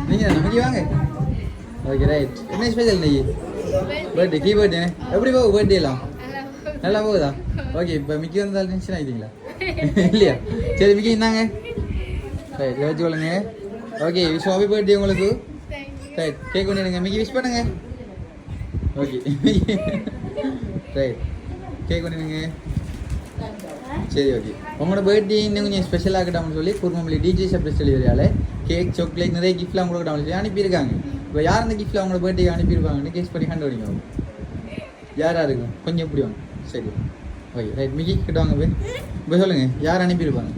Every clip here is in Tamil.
நீங்கள் நமக்கு வாங்க. Okay right. என்ன ஸ்பெஷல் இன்னைக்கு? பர்த்டே கீ பர்த்டே எப்படி போகுது பர்த்டேலாம்? நல்லா போகுதா? ஓகே இப்போ மிக்கி வந்தாலும் டென்ஷன் ஆகிட்டீங்களா? இல்லையா? சரி மிக்கி இருந்தாங்க ரைட் யோசிச்சு கொள்ளுங்க. ஓகே விஷ் ஹாப்பி பர்த்டே உங்களுக்கு. ரைட் கேக் பண்ணிடுங்க மிக்கி விஷ் பண்ணுங்க. ஓகே ரைட் கேக் பண்ணிடுங்க. சரி ஓகே உங்களோட பர்த்டே இன்னும் கொஞ்சம் ஸ்பெஷலாக இருக்கட்டாம்னு சொல்லி குருமம்பள்ளி டிஜே சர்ப்ரைஸ் டெலிவரியால் கேக் சாக்லேட் நிறைய கிஃப்ட்லாம் கொடுக்கட்டாம்னு சொல்லி அனுப்பியிருக்காங்க. இப்போ யார் அந்த கிஃப்ட்டில் அவங்களோட பர்த்டே அனுப்பியிருப்பாங்கன்னு கேஸ் பண்ணி கண்டுபிடிங்க. யாராக இருக்கும் கொஞ்சம் எப்படி வாங்க. சரி ஓகே ரைட் மிக்கி கிட்ட வாங்க போய் இப்போ சொல்லுங்கள் யார் அனுப்பியிருப்பாங்க?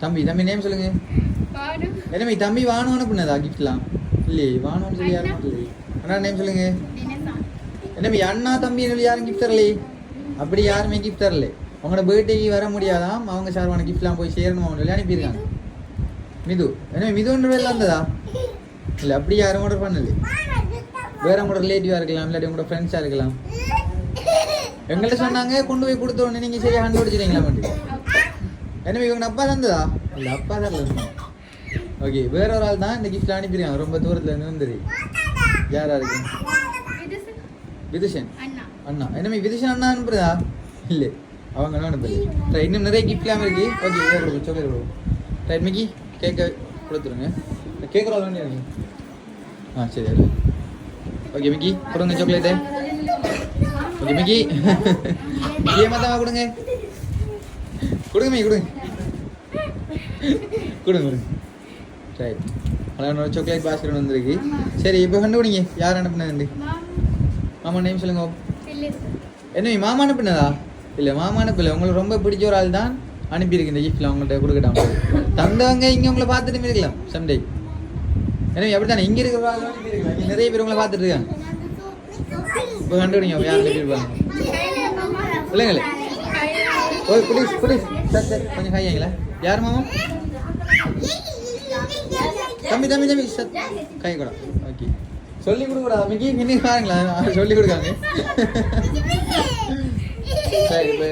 தம்பி தம்பி நேம் சொல்லுங்கள். என்ன தம்பி வாணும் அனுப்புனதா கிஃப்ட்லாம்? இல்லையே வாணும்னு சொல்லி யாரும் இல்லையே. அண்ணா நேம் சொல்லுங்கள். என்ன அண்ணா தம்பி சொல்லி யாரும் கிஃப்ட் தரலையே? அப்படி யாருமே கிஃப்ட் தரல. உங்களோட பர்த்டேக்கு வர முடியாதாம் அவங்க சார்பான கிஃப்ட்லாம் போய் சேரணும் சொல்லி அனுப்பியிருக்காங்க. மிது என்ன மிதுன்ற வேலை வந்ததா? இல்லை அப்படி யாரும் ஆர்டர் பண்ணல. வேற உங்களோட ரிலேட்டிவாக இருக்கலாம் இல்லாட்டி உங்களோட ஃப்ரெண்ட்ஸாக இருக்கலாம். எங்கள்கிட்ட சொன்னாங்க கொண்டு போய் கொடுத்த உடனே நீங்கள் சரியாக கண்டுபிடிச்சிட்டீங்களா மட்டும். என்ன இவங்க அப்பா தந்ததா? இல்லை அப்பா தரல. ஓகே வேற ஒரு ஆள் தான் இந்த கிஃப்ட் அனுப்பியிருக்காங்க ரொம்ப தூரத்தில் இருந்து வந்துரு. யாரா இருக்கு? விதுஷன் அண்ணா. என்ன விதுஷன் அண்ணா அனுப்புறதா? இல்லை அவங்க அனுப்பல. இன்னும் நிறைய கிஃப்ட்லாம் இருக்கு. ஓகே இதை கொடுக்கும் சாக்லேட் கொடுக்கும். ரைட் மிக்கி கேக்கை கொடுத்துருங்க. கேக் ரோல் வேண்டிய சரி ஓகே மிக்கி கொடுங்க சாக்லேட்டு. ஓகே மிக்கி மிக்கி ஏமாத்தாம கொடுங்க கொடுங்க மிக்கி கொடுங்க கொடுங்க கொடுங்க. ரைட் அதான் சாக்லேட் பாஸ்கெட் வந்துருக்கு. சரி இப்போ கண்டுபிடிங்க யார் அனுப்புனது? மாமா நேம் சொல்லுங்க. என்ன மாமா அனுப்புனதா? இல்லை மாமா அனுப்பல. உங்களுக்கு ரொம்ப பிடிச்ச ஒரு ஆள் தான் அனுப்பியிருக்கு இந்த கிஃப்ட்ல அவங்கள்ட்ட கொடுக்கட்டாங்க. தந்தவங்க இங்கே உங்களை பார்த்துட்டு இருக்கலாம் சம்டே. எனவே அப்படி தானே இங்கே இருக்கிற ஆள் அனுப்பியிருக்கலாம். இங்கே நிறைய பேர் உங்களை பார்த்துட்டு இருக்காங்க. இப்போ கண்டுபிடிங்க யார் அனுப்பியிருப்பாங்க இல்லைங்களே. ஓ புலிஸ் புலிஸ் சார் சார் கொஞ்சம் கையாங்களா? யார் மாமா? தம்பி தம்பி தம்பி சார் கை கூட. ஓகே சொல்லி கொடுக்கூடா மிக்கி இன்னும் பாருங்களா சொல்லி கொடுக்காங்க. சரி இப்போ